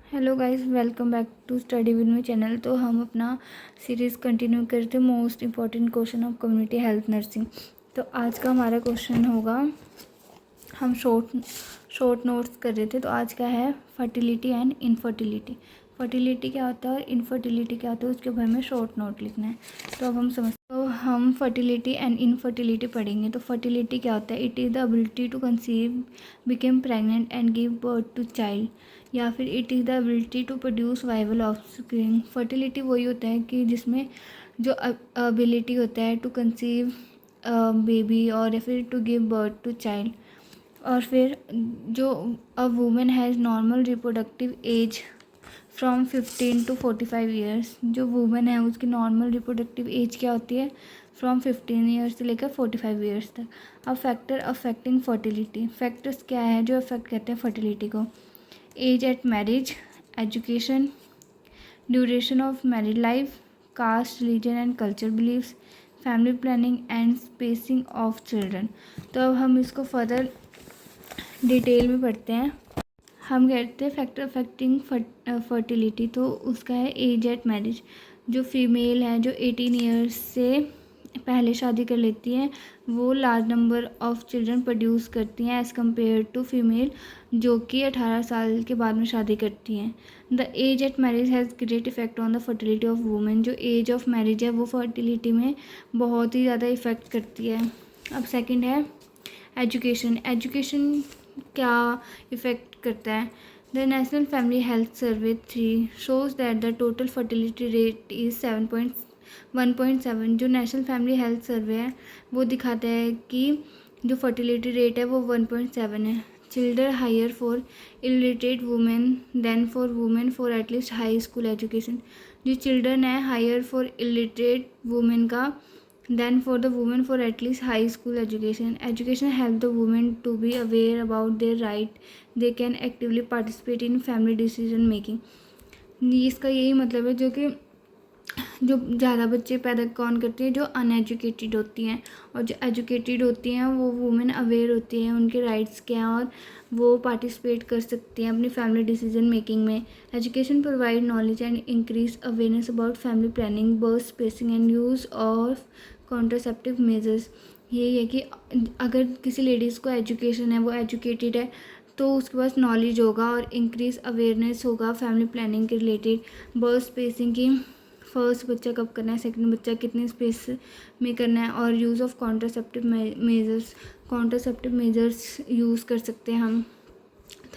Hello guys, welcome back to study with me channel. तो हम अपना सीरीज़ कंटिन्यू करते most important question of community health nursing. तो आज का हमारा क्वेश्चन होगा, हम शॉर्ट नोट्स कर रहे थे। तो आज का है फर्टिलिटी एंड इनफर्टिलिटी। फर्टिलिटी क्या होता है और इनफर्टिलिटी क्या होता है, उसके बारे में शॉर्ट नोट लिखना है। तो अब हम फर्टिलिटी एंड इनफर्टिलिटी पढ़ेंगे। तो फर्टिलिटी क्या होता है? It is the ability to conceive, become pregnant and give birth to child, या फिर it is the ability to produce viable offspring. Fertility वही होता है कि जिसमें जो एबिलिटी होता है टू कंसीव बेबी और या फिर to give birth to child. और फिर जो a women has normal reproductive age from 15 to 45 years. जो वुमेन है उसकी नॉर्मल रिप्रोडक्टिव एज क्या होती है? फ्रॉम 15 ईयर्स से लेकर 45 ईयर्स तक। अब फैक्टर अफेक्टिंग फर्टिलिटी, फैक्टर्स क्या है जो अफेक्ट करते हैं फर्टिलिटी को? Age at marriage, education, duration of married life, caste, religion and culture beliefs, family planning and spacing of children. तो अब हम इसको फर्दर डिटेल में पढ़ते हैं। हम कहते हैं फैक्टर अफेक्टिंग फर्टिलिटी, तो उसका है एज एट मैरिज। जो फीमेल है जो 18 ईयर्स से पहले शादी कर लेती हैं वो large number of children produce करती हैं एज़ कम्पेयर टू फीमेल जो कि 18 साल के बाद में शादी करती हैं। The age at marriage has great effect on the fertility of women. जो एज ऑफ मैरिज है वो फर्टिलिटी में बहुत ही ज़्यादा इफ़ेक्ट करती है। अब सेकंड है एजुकेशन। एजुकेशन क्या इफ़ेक्ट करता है? The national family health survey 3 shows that the total fertility rate is 1.7। जो नेशनल फैमिली हेल्थ सर्वे है वो दिखाता है कि जो फर्टिलिटी रेट है वो 1.7 है। Children higher for illiterate women than for women for at least high school education. जो चिल्ड्रन है हायर फॉर इलिटरेट वुमेन का then for the women for at least high school education. Education help the women to be aware about their right. They can actively participate in family decision making. इसका यही मतलब है जो ज़्यादा बच्चे पैदा कौन करती हैं? जो अनएजुकेटेड होती हैं। और जो एजुकेटेड होती हैं वो वुमेन अवेयर होती हैं उनके राइट्स क्या हैं और वो पार्टिसिपेट कर सकती हैं अपनी फैमिली डिसीजन मेकिंग में। Education provide knowledge and increase awareness about family planning, birth spacing and use of contraceptive measures. यही है कि अगर किसी लेडीज़ को एजुकेशन है, वो एजुकेटेड है, तो उसके पास नॉलेज होगा और इंक्रीज अवेयरनेस होगा फैमिली प्लानिंग के रिलेटेड, बर्थ स्पेसिंग की, फर्स्ट बच्चा कब करना है, सेकंड बच्चा कितने स्पेस में करना है, और use of contraceptive measures use कर सकते हैं हम।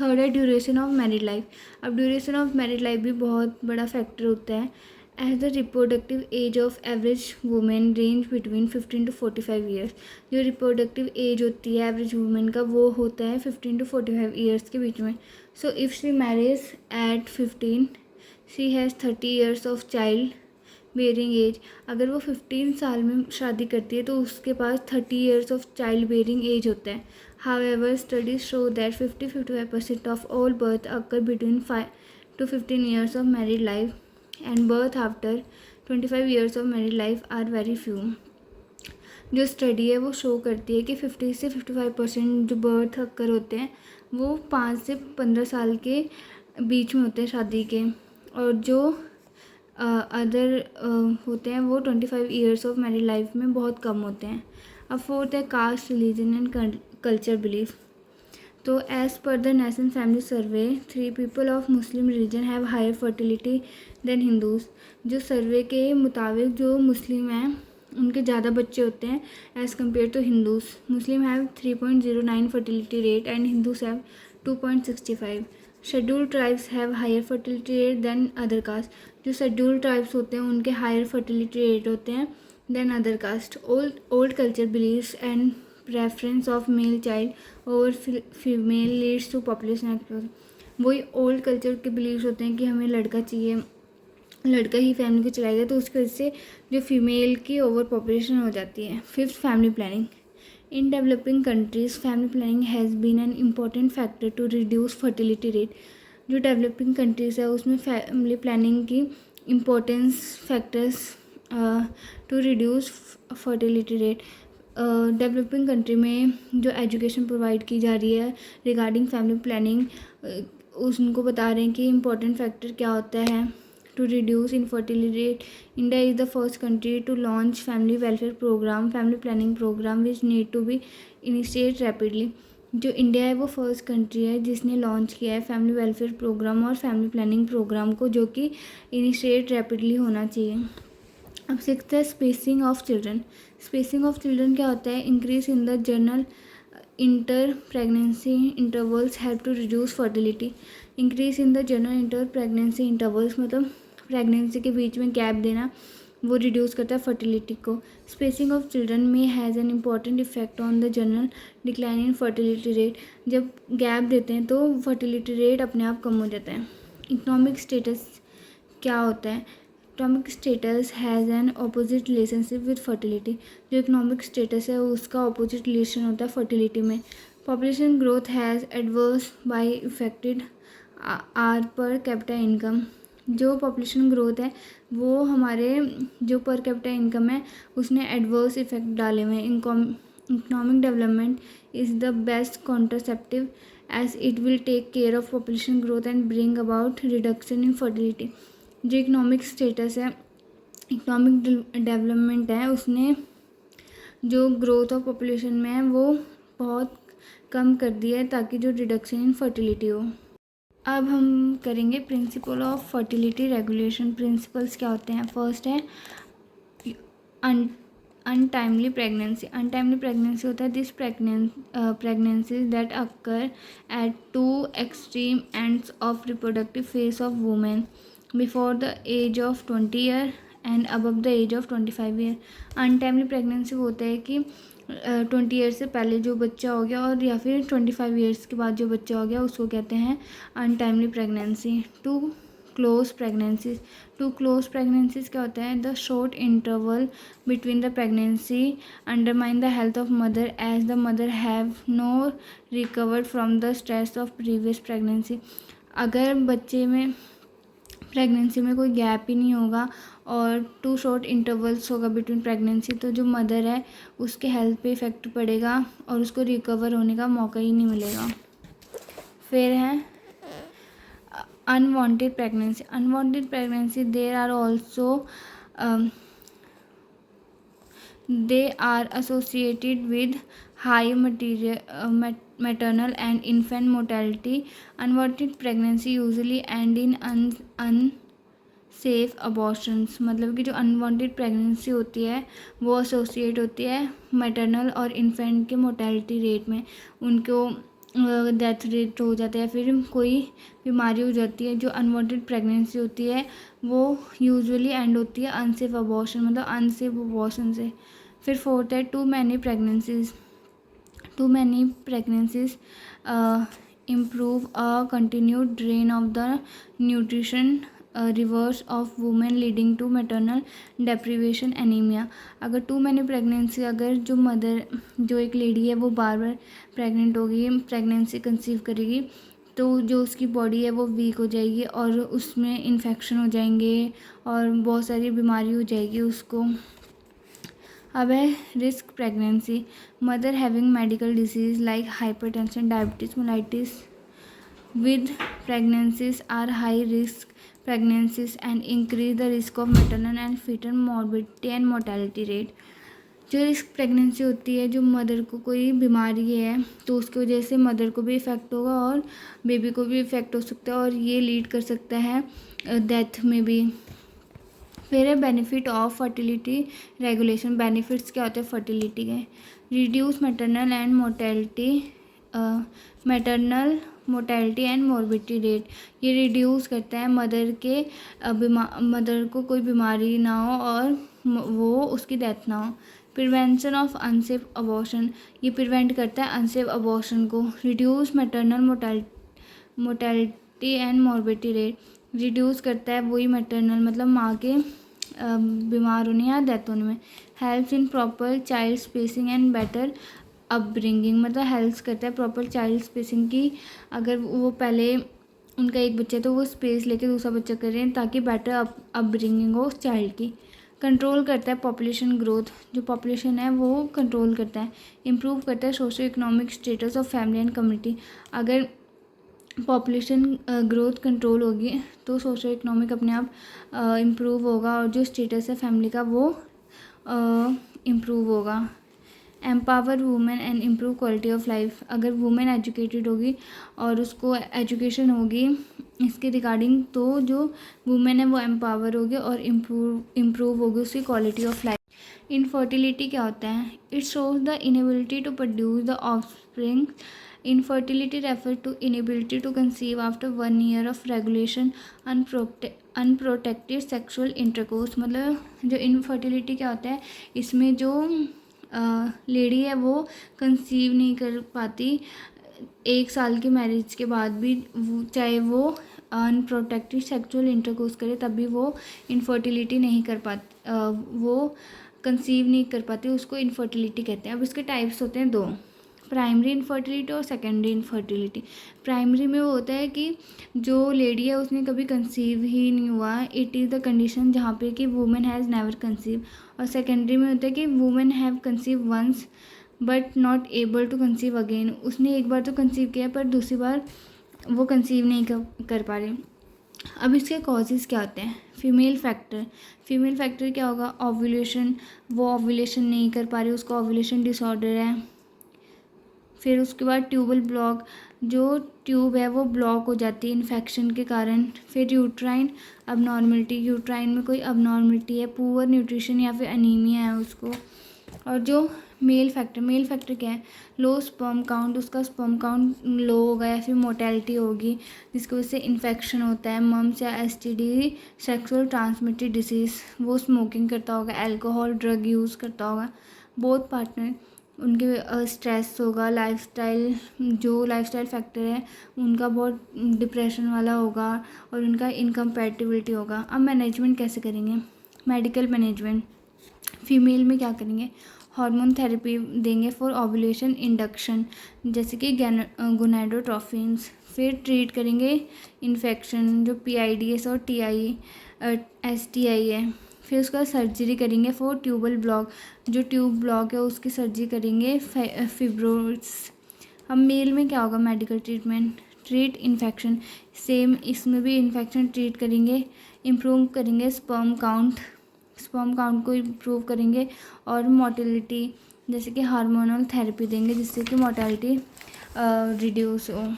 थर्ड है ड्यूरेशन ऑफ मैरिड लाइफ। अब ड्यूरेशन ऑफ मैरिड लाइफ भी बहुत बड़ा फैक्टर होता है। As the reproductive age of average women range between 15 to 45 years. जो रिप्रोडक्टिव एज होती है एवरेज वुमेन का वो होता है 15 to 45 ईयर्स के बीच में। So if she marriage at 15 she has 30 years of child bearing age. अगर वो 15 साल में शादी करती है तो उसके पास 30 years of child bearing age होता है। However studies show that 50-55% of all birth occur between 5 to 15 years of married life and birth after 25 years of married life are very few. जो स्टडी है वो शो करती है कि 50 से 55% जो बर्थ अकर होते हैं वो 5 से 15 साल के बीच में होते हैं शादी के, और जो अदर होते हैं वो 25 ईयर्स ऑफ मैरिड लाइफ में बहुत कम होते हैं। अब फोर्थ है caste, religion and culture belief. तो as per the national family survey 3 people of Muslim religion have higher fertility than Hindus. जो सर्वे के मुताबिक जो मुस्लिम हैं उनके ज़्यादा बच्चे होते हैं as compare to Hindus. Muslim have 3.09 fertility rate and Hindus have 2.65। Schedule tribes have higher fertility rate than other caste. जो शेड्यूल ट्राइब्स होते हैं उनके हायर फर्टिलिटी रेट होते हैं than other caste. Old culture beliefs and preference of male child over female leads to population explosion. वही old culture के beliefs होते हैं कि हमें लड़का चाहिए, लड़का ही फैमिली को चलाएगा, तो उसकी वजह से जो फीमेल की ओवर पॉपुलेशन हो जाती है। Fifth, family planning. In developing countries family planning has been an important factor to reduce fertility rate. जो डेवलपिंग कंट्रीज़ है उसमें फैमिली प्लानिंग की importance factors to reduce fertility rate. Developing country में जो education provide की जा रही है रिगार्डिंग फैमिली प्लानिंग उनको बता रहे हैं कि इम्पोर्टेंट फैक्टर क्या होता है to reduce infertility rate. India is the first country to launch family welfare programme, family planning programme which need to be initiate rapidly. जो इंडिया है वो फर्स्ट कंट्री है जिसने लॉन्च किया है फैमिली वेलफेयर प्रोग्राम और फैमिली प्लानिंग प्रोग्राम को, जो कि इनिशिएट रैपिडली होना चाहिए। अब सिक्स्थ है spacing of children. Spacing of children क्या होता है? Increase in the general inter pregnancy intervals help to reduce fertility. Increase in the general inter pregnancy intervals मतलब प्रेगनेंसी के बीच में गैप देना, वो रिड्यूस करता है फर्टिलिटी को। स्पेसिंग ऑफ चिल्ड्रन में has an important effect on the general decline in fertility rate. जब गैप देते हैं तो फर्टिलिटी रेट अपने आप कम हो जाता है। इकोनॉमिक स्टेटस क्या होता है? Economic status has an opposite relationship with fertility. जो इकोनॉमिक स्टेटस है उसका अपोजिट रिलेशन होता है फर्टिलिटी में। Population growth has adversely affected our per capita income. जो पॉपुलेशन ग्रोथ है वो हमारे जो पर कैपिटा इनकम है उसने एडवर्स इफेक्ट डाले हुए हैं। Economic development is the best contraceptive as it will take care of population growth and bring about reduction in fertility. जो इकोनॉमिक स्टेटस है, इकोनॉमिक डेवलपमेंट है, उसने जो ग्रोथ ऑफ पॉपुलेशन में है वो बहुत कम कर दिया है ताकि जो रिडक्शन इन फर्टिलिटी हो। अब हम करेंगे principle of fertility regulation. Principles क्या होते हैं? फर्स्ट है अनटाइमली प्रेगनेंसी। अनटाइमली प्रेगनेंसी होता है this pregnancies that occur at two extreme ends of reproductive phase of women before the age of 20 year and above the age of 25 year. Untimely pregnancy होता है कि 20 years से पहले जो बच्चा हो गया और या फिर 25 ईयर्स के बाद जो बच्चा हो गया उसको कहते हैं untimely pregnancy. Too close pregnancies क्या होता है? The short interval between the pregnancy undermine the health of mother as the mother have no recovered from the stress of previous pregnancy. अगर बच्चे में प्रेगनेंसी में कोई गैप ही नहीं होगा और टू शॉर्ट इंटरवल्स होगा बिटवीन प्रेगनेंसी, तो जो मदर है उसके हेल्थ पे इफ़ेक्ट पड़ेगा और उसको रिकवर होने का मौका ही नहीं मिलेगा। फिर है unwanted pregnancy. Unwanted pregnancy there are also they are associated with high maternal and infant mortality. Unwanted pregnancy usually end in unsafe abortions। मतलब कि जो अनवांटेड प्रेगनेंसी होती है वो एसोसिएट होती है मैटरनल और इन्फेंट के मोर्टेलिटी रेट में। उनको डेथ रेट हो जाता है, फिर कोई बीमारी हो जाती है। जो अनवांटेड प्रेगनेंसी होती है वो यूजुअली एंड होती है अनसेफ अबॉर्शन, मतलब अनसेफ अबॉर्शन से। फिर फोर्थ है too many pregnancies improve a continued drain of the nutrition reserves of women leading to maternal deprivation anaemia. अगर टू मैनी प्रेगनेंसी, अगर जो मदर जो एक लेडी है वो बार बार प्रेग्नेंट होगी, प्रेगनेंसी कंसीव करेगी, तो जो उसकी बॉडी है वो वीक हो जाएगी और उसमें इन्फेक्शन हो जाएंगे और बहुत सारी बीमारी हो जाएगी उसको। अब है risk pregnancy. Mother having medical disease like hypertension, diabetes, mellitus with pregnancies are high risk pregnancies and increase the risk of maternal and fetal morbidity and mortality rate। जो रिस्क प्रेगनेंसी होती है, जो मदर को कोई बीमारी है तो उसकी वजह से मदर को भी इफ़ेक्ट होगा और बेबी को भी इफ़ेक्ट हो सकता है और ये लीड कर सकता है डेथ में भी। फिर है benefit of fertility regulation. Benefits क्या होते हैं फर्टिलिटी के? Reduce maternal and mortality and morbidity rate. ये रिड्यूस करता है मदर को कोई बीमारी ना हो और वो उसकी डेथ ना हो। प्रिवेंशन ऑफ अनसेफ अबॉर्शन, ये प्रिवेंट करता है अनसेफ अबॉर्शन को। Reduce maternal mortality and morbidity rate, reduce करता है वही मैटरनल मतलब माँ के बीमार होने या डेथ होने में। Helps in proper child spacing and better upbringing, मतलब हेल्प करता है प्रॉपर चाइल्ड स्पेसिंग की। अगर वो पहले उनका एक बच्चा है तो वो स्पेस लेके दूसरा बच्चा कर रहे हैं ताकि बेटर अपब्रिंगिंग हो उस चाइल्ड की। कंट्रोल करता है पॉपुलेशन ग्रोथ, जो पॉपुलेशन है वो कंट्रोल करता है। इम्प्रूव करता है socio economic status of family and community. अगर पॉपुलेशन ग्रोथ कंट्रोल होगी तो सोशो इकोनॉमिक अपने आप इम्प्रूव होगा और जो स्टेटस है फैमिली का वो इम्प्रूव होगा। Empower women and improve quality of life, अगर वुमेन एजुकेटेड होगी और उसको एजुकेशन होगी इसके रिगार्डिंग तो जो वुमेन है वो एम्पावर होगी और इम्प्रूव होगी उसकी क्वालिटी ऑफ लाइफ। इनफर्टिलिटी क्या होता है? It shows the inability to produce the offspring. Infertility refers to inability to conceive after 1 year of regulation unprotected sexual intercourse। मतलब जो इनफर्टिलिटी क्या होता है, इसमें जो लेडी है वो कंसीव नहीं कर पाती 1 साल की मैरिज के बाद भी, चाहे वो अनप्रोटेक्टेड सेक्सुअल इंटरकोर्स करे तब भी वो इनफर्टिलिटी नहीं कर पाती, वो कंसीव नहीं कर पाती, उसको इनफर्टिलिटी कहते हैं। अब इसके टाइप्स होते हैं 2, प्राइमरी इनफर्टिलिटी और सेकेंडरी इनफर्टिलिटी। प्राइमरी में वो होता है कि जो लेडी है उसने कभी कंसीव ही नहीं हुआ, इट इज़ द कंडीशन जहाँ पे कि वुमेन हैज़ नेवर कंसीव। और सेकेंडरी में होता है कि women have conceive once but not able to conceive again, उसने एक बार तो कंसीव किया पर दूसरी बार वो कंसीव नहीं कर पा रही। अब इसके कॉजेज़ क्या होते हैं? फीमेल फैक्टर क्या होगा? ओव्यूलेशन, वो ओव्यूलेशन नहीं कर पा रही, उसका ओव्यूलेशन डिसऑर्डर है। फिर उसके बाद ट्यूबल ब्लॉक, जो ट्यूब है वो ब्लॉक हो जाती है इन्फेक्शन के कारण। फिर यूट्राइन अबनॉर्मलिटी, यूट्राइन में कोई अबनॉर्मलिटी है, पुअर न्यूट्रिशन या फिर अनीमिया है उसको। और जो मेल फैक्टर क्या है? लो स्पर्म काउंट, उसका स्पर्म काउंट लो होगा या फिर मोर्टेलिटी होगी जिसकी वजह से इन्फेक्शन होता है, मम्स या एसटीडी सेक्सुअल ट्रांसमिटेड डिसीज़। वो स्मोकिंग करता होगा, अल्कोहल ड्रग यूज़ करता होगा। बोथ पार्टनर, उनके स्ट्रेस होगा, जो लाइफस्टाइल फैक्टर है उनका बहुत डिप्रेशन वाला होगा और उनका इनकम्पैटिबिलिटी होगा। अब मैनेजमेंट कैसे करेंगे? मेडिकल मैनेजमेंट, फीमेल में क्या करेंगे? हार्मोन थेरेपी देंगे फॉर ओव्यूलेशन इंडक्शन जैसे कि गोनाडोट्रोपिन्स। फिर ट्रीट करेंगे इन्फेक्शन जो PIDS और STI है। फिर उसका सर्जरी करेंगे फॉर ट्यूबल ब्लॉक, जो ट्यूब ब्लॉक है उसकी सर्जरी करेंगे, फिब्रोस। अब मेल में क्या होगा? Medical treatment, treat infection, same इसमें भी इन्फेक्शन ट्रीट करेंगे, इम्प्रूव करेंगे स्पर्म काउंट को इम्प्रूव करेंगे और मोर्टेलिटी जैसे कि हार्मोनल थेरेपी देंगे जिससे कि मोर्टेलिटी रिड्यूस हो,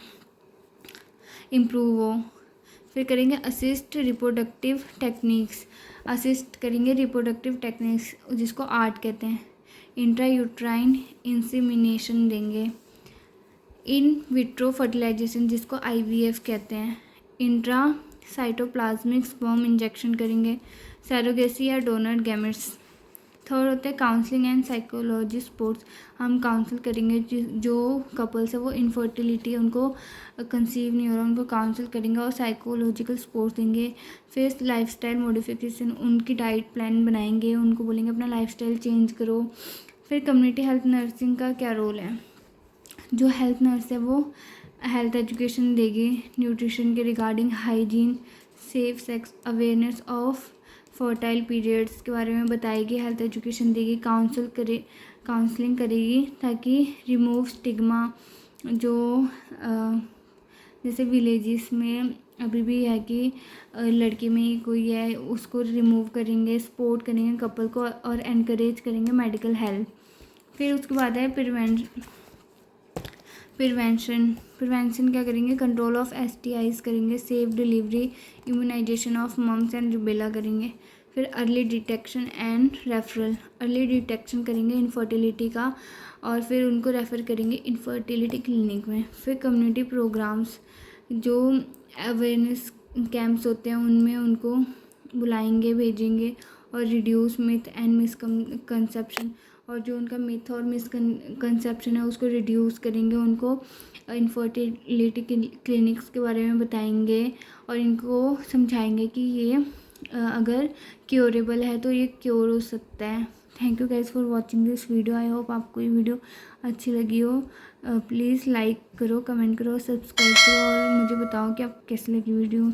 इम्प्रूव हो। फिर करेंगे असिस्ट रिप्रोडक्टिव टेक्निक्स जिसको आर्ट कहते हैं। इंट्रायूट्राइन इंसेमिनेशन देंगे। इन विट्रो फर्टिलाइजेशन जिसको IVF कहते हैं। इंट्रा साइटोप्लाज्मिक स्पर्म इंजेक्शन करेंगे। सैरोगेसी या डोनर गैमेट्स। थर्ड होता है काउंसलिंग एंड साइकोलॉजी सपोर्ट्स, हम काउंसिल करेंगे जो कपल्स है वो इनफर्टिलिटी उनको कंसीव नहीं हो रहा, उनको काउंसिल करेंगे और साइकोलॉजिकल सपोर्ट देंगे। फिर लाइफस्टाइल मॉडिफिकेशन, उनकी डाइट प्लान बनाएंगे, उनको बोलेंगे अपना लाइफस्टाइल चेंज करो। फिर कम्युनिटी हेल्थ नर्सिंग का क्या रोल है? जो हेल्थ नर्स है वो हेल्थ एजुकेशन देगी, न्यूट्रिशन के regarding, hygiene, safe sex awareness of fertile periods के बारे में बताएगी, हेल्थ एजुकेशन देगी, काउंसलिंग करेगी ताकि रिमूव स्टिग्मा जो जैसे विलेजेस में अभी भी है कि लड़की में ही कोई है उसको रिमूव करेंगे, सपोर्ट करेंगे कपल को और एनकरेज करेंगे मेडिकल हेल्प। फिर उसके बाद है प्रिवेंशन क्या करेंगे? कंट्रोल ऑफ STIs करेंगे, safe delivery, immunisation of mumps and rubella करेंगे। फिर early detection and referral, early detection करेंगे इनफर्टिलिटी का और फिर उनको रेफ़र करेंगे इनफर्टिलिटी क्लिनिक में। फिर कम्युनिटी प्रोग्राम्स, जो अवेयरनेस कैंप्स होते हैं उनमें उनको बुलाएंगे, भेजेंगे और रिड्यूस मिथ एंड मिसकंसेप्शन, और जो उनका मिथ और मिसकंसेप्शन है उसको रिड्यूस करेंगे, उनको इनफर्टिलिटी क्लिनिक्स के बारे में बताएंगे और इनको समझाएंगे कि ये अगर क्योरेबल है तो ये क्योर हो सकता है। Thank you guys for watching this video. I hope आपको ये वीडियो अच्छी लगी हो। प्लीज़ लाइक करो, कमेंट करो, सब्सक्राइब करो और मुझे बताओ कि आपको कैसी लगी वीडियो।